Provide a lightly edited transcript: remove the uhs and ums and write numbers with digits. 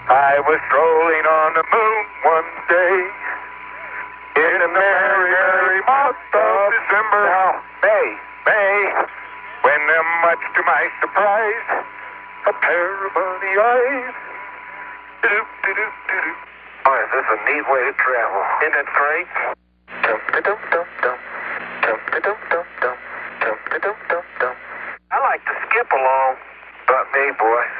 I was strolling on the moon one day in a merry, merry month of December. Now, May, when much to my surprise, a pair of bunny eyes. Do-do-do-do-do. Boy, is this a neat way to travel. Isn't it great? Dum-da-dum-dum-dum. Dum-da-dum-dum-dum. Dum-da-dum-dum-dum. I like to skip along. But me, boy.